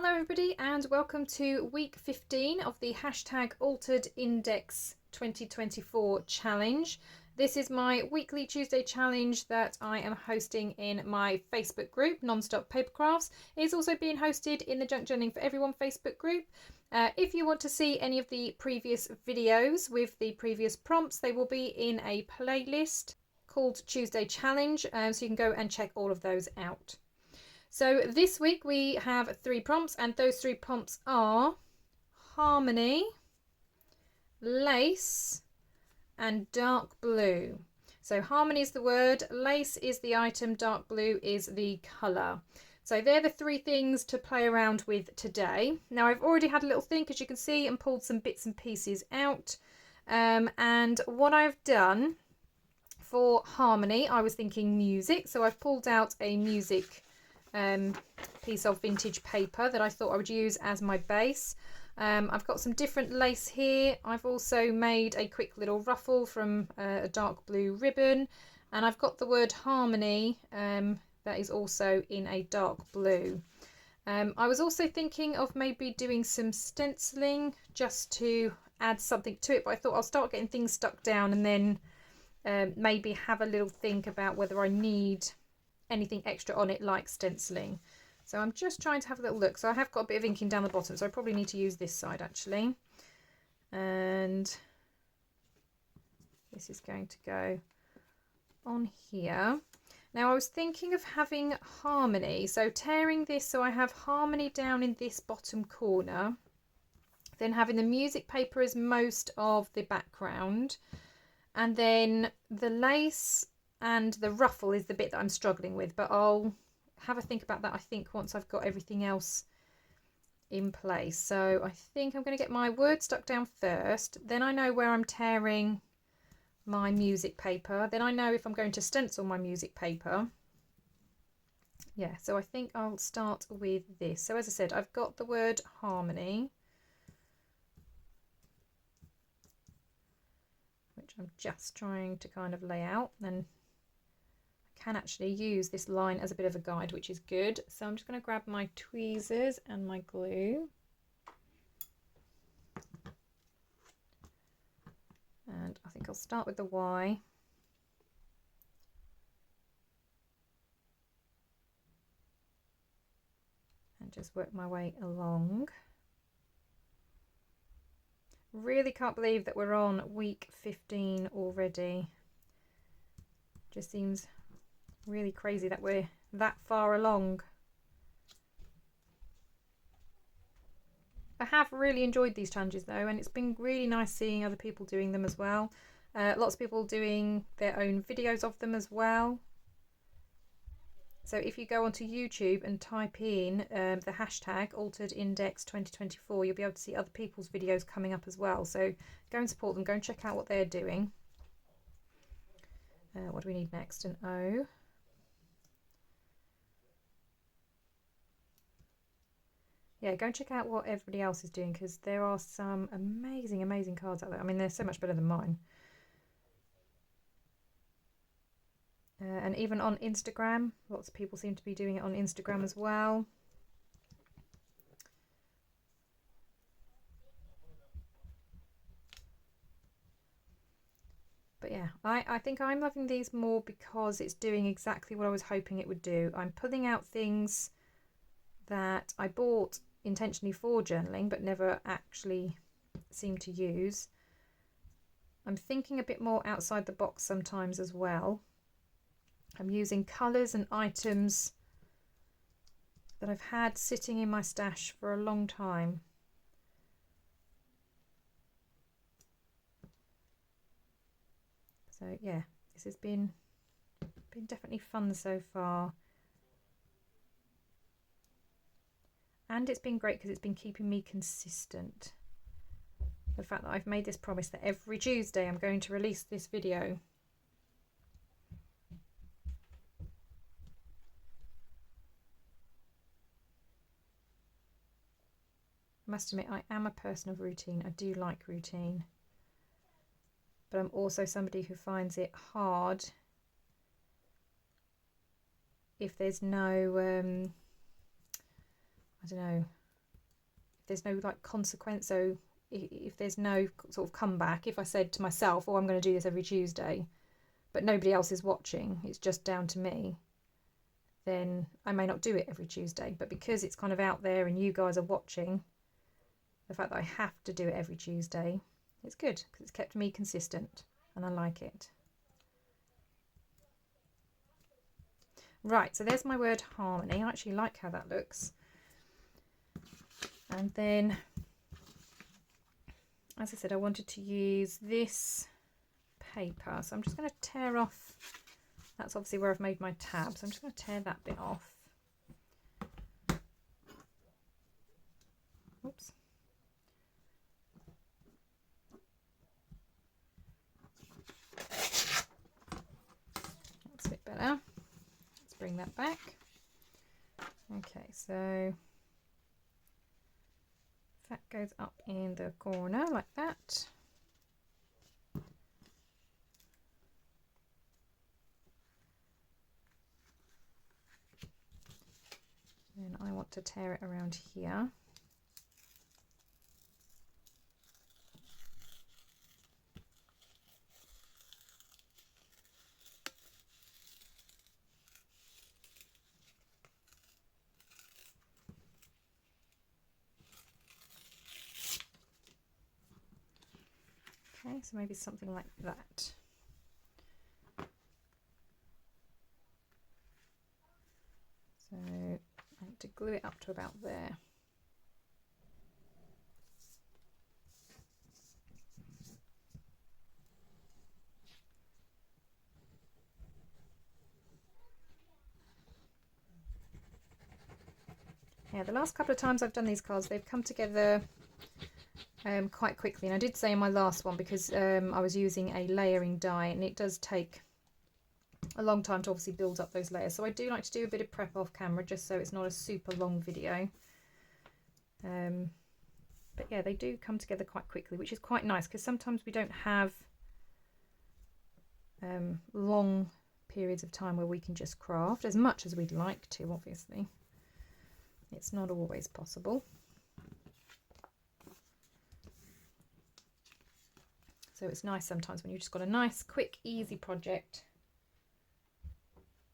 Hello everybody and welcome to week 15 of the hashtag Altered Index 2024 challenge. This is my weekly Tuesday challenge that I am hosting in my Facebook group, Non-Stop Papercrafts. It is also being hosted in the Junk Journaling for Everyone Facebook group. If you want to see any of the previous videos with the previous prompts, they will be in a playlist called Tuesday Challenge, so you can go and check all of those out. So this week we have 3 prompts, and those 3 prompts are harmony, lace and dark blue. So harmony is the word, lace is the item, dark blue is the colour. So they're the 3 things to play around with today. Now I've already had a little think, as you can see, and pulled some bits and pieces out. And what I've done for harmony, I was thinking music. So I've pulled out a music piece of vintage paper that I thought I would use as my base. I've got some different lace here. I've also made a quick little ruffle from a dark blue ribbon, and I've got the word harmony that is also in a dark blue. I was also thinking of maybe doing some stenciling just to add something to it, but I thought I'll start getting things stuck down and then maybe have a little think about whether I need anything extra on it like stenciling. So I'm just trying to have a little look. So I have got a bit of inking down the bottom, so I probably need to use this side actually. And this is going to go on here. Now I was thinking of having harmony, so tearing this so I have harmony down in this bottom corner, then having the music paper as most of the background, and then the lace and the ruffle is the bit that I'm struggling with, but I'll have a think about that, I think, once I've got everything else in place. So I think I'm going to get my word stuck down first, then I know where I'm tearing my music paper, then I know if I'm going to stencil my music paper. Yeah, so I think I'll start with this. So as I said, I've got the word harmony, which I'm just trying to kind of lay out, and can actually use this line as a bit of a guide, which is good. So I'm just going to grab my tweezers and my glue, and I think I'll start with the Y, and just work my way along. Really can't believe that we're on week 15 already. Just seems really crazy that we're that far along. I have really enjoyed these challenges though, and it's been really nice seeing other people doing them as well. Lots of people doing their own videos of them as well. So if you go onto YouTube and type in the hashtag Altered Index 2024, you'll be able to see other people's videos coming up as well. So go and support them, go and check out what they're doing. What do we need next? An O. Yeah, go and check out what everybody else is doing, because there are some amazing cards out there. I mean, they're so much better than mine. And even on Instagram, lots of people seem to be doing it on Instagram as well. But yeah, I think I'm loving these more because it's doing exactly what I was hoping it would do. I'm pulling out things that I bought intentionally for journaling but never actually seem to use. I'm thinking a bit more outside the box sometimes as well. I'm using colours and items that I've had sitting in my stash for a long time. So yeah, this has been definitely fun so far. And it's been great because it's been keeping me consistent. The fact that I've made this promise that every Tuesday I'm going to release this video. I must admit, I am a person of routine. I do like routine. But I'm also somebody who finds it hard if there's no, I don't know, there's no like consequence. So if there's no sort of comeback, if I said to myself, oh, I'm going to do this every Tuesday, but nobody else is watching, it's just down to me, then I may not do it every Tuesday. But because it's kind of out there and you guys are watching, the fact that I have to do it every Tuesday, it's good because it's kept me consistent and I like it. Right, so there's my word harmony. I actually like how that looks. And then, as I said, I wanted to use this paper. So I'm just going to tear off, that's obviously where I've made my tab. So I'm just going to tear that bit off. Oops. That's a bit better. Let's bring that back. Okay, so that goes up in the corner like that. Then I want to tear it around here. Okay, so maybe something like that. So I want to glue it up to about there. Yeah, the last couple of times I've done these cards, they've come together quite quickly. And I did say in my last one, because I was using a layering die, and it does take a long time to obviously build up those layers. So I do like to do a bit of prep off camera, just so it's not a super long video. But yeah, they do come together quite quickly, which is quite nice, because sometimes we don't have long periods of time where we can just craft as much as we'd like to, obviously. It's not always possible. So it's nice sometimes when you've just got a nice, quick, easy project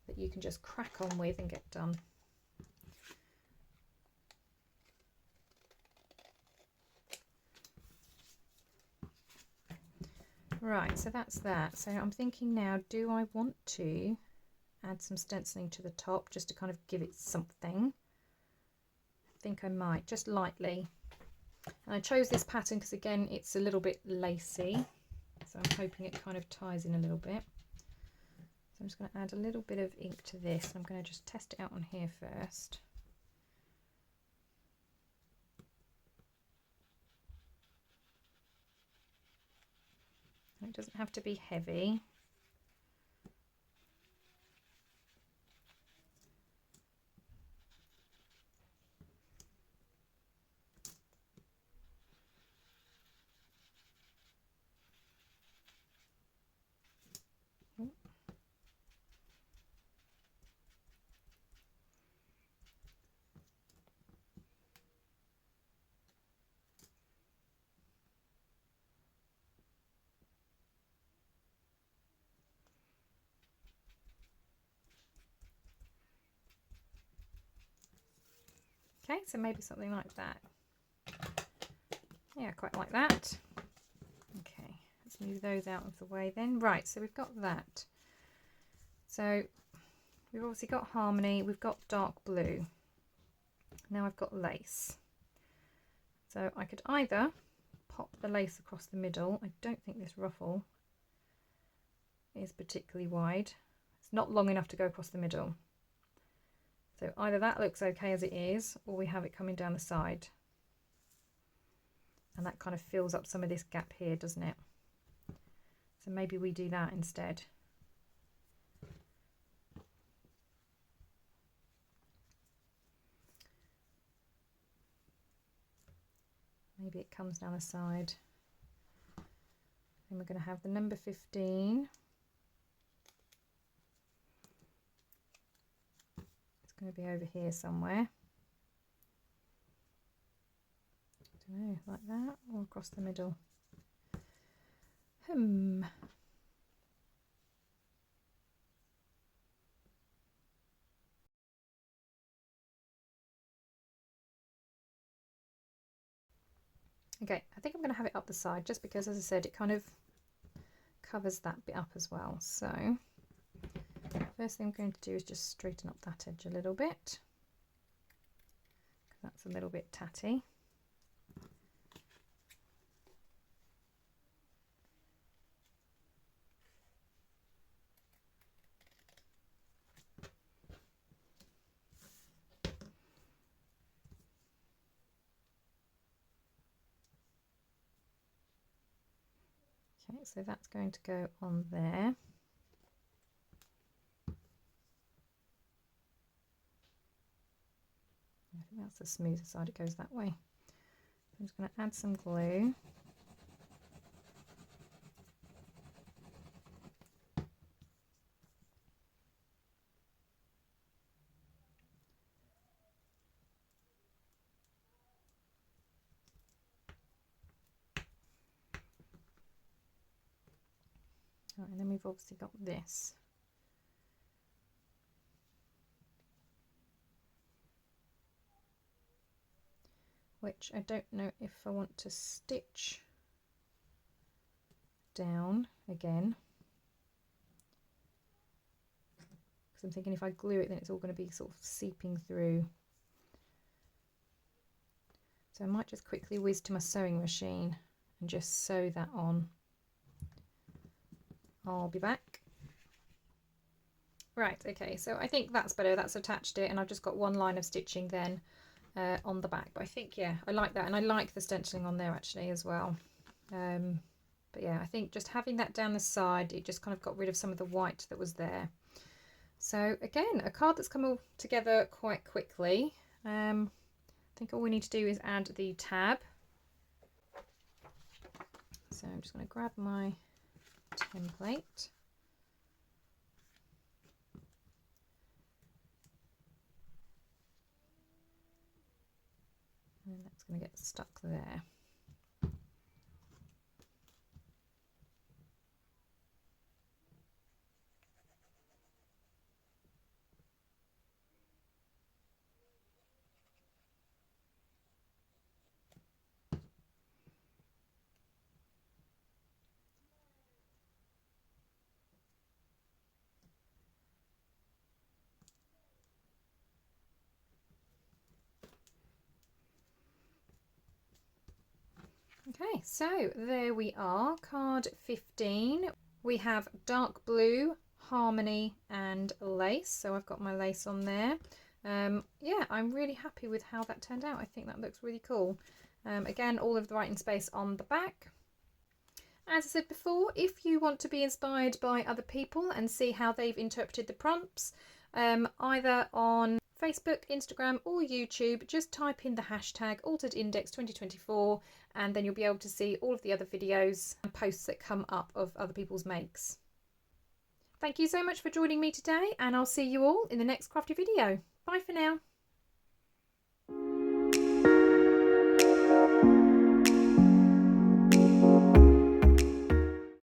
that you can just crack on with and get done. Right, so that's that. So I'm thinking now, do I want to add some stenciling to the top just to kind of give it something? I think I might, just lightly. And I chose this pattern because, again, it's a little bit lacy. So I'm hoping it kind of ties in a little bit. So I'm just going to add a little bit of ink to this. I'm going to just test it out on here first. It doesn't have to be heavy. Okay, so maybe something like that. Yeah, I quite like that. Okay, let's move those out of the way then. Right, so we've got that. So we've obviously got harmony, we've got dark blue. Now I've got lace. So I could either pop the lace across the middle. I don't think this ruffle is particularly wide. It's not long enough to go across the middle. So either that looks okay as it is, or we have it coming down the side. And that kind of fills up some of this gap here, doesn't it? So maybe we do that instead. Maybe it comes down the side. Then we're going to have the number 15. It's going to be over here somewhere. like that, or across the middle. Okay, I think I'm going to have it up the side just because, as I said, it kind of covers that bit up as well. So first thing I'm going to do is just straighten up that edge a little bit, because that's a little bit tatty. Okay, so that's going to go on there. I think that's the smoother side, it goes that way. I'm just going to add some glue. Right, and then we've obviously got this. Which I don't know if I want to stitch down again, because I'm thinking if I glue it then it's all going to be sort of seeping through. So I might just quickly whiz to my sewing machine and just sew that on. I'll be back. Right, okay, so I think that's better. That's attached it, and I've just got one line of stitching then on the back. But I think, yeah, I like that, and I like the stenciling on there actually as well. But yeah, I think just having that down the side, it just kind of got rid of some of the white that was there. So again, a card that's come all together quite quickly. I think all we need to do is add the tab. So I'm just going to grab my template. And that's going to get stuck there. Okay, so there we are, card 15. We have dark blue, harmony and lace. So I've got my lace on there. Yeah, I'm really happy with how that turned out. I think that looks really cool. Again, all of the writing space on the back. As I said before, if you want to be inspired by other people and see how they've interpreted the prompts, either on Facebook, Instagram or YouTube, just type in the hashtag AlteredIndex2024 and then you'll be able to see all of the other videos and posts that come up of other people's makes. Thank you so much for joining me today, and I'll see you all in the next crafty video. Bye for now.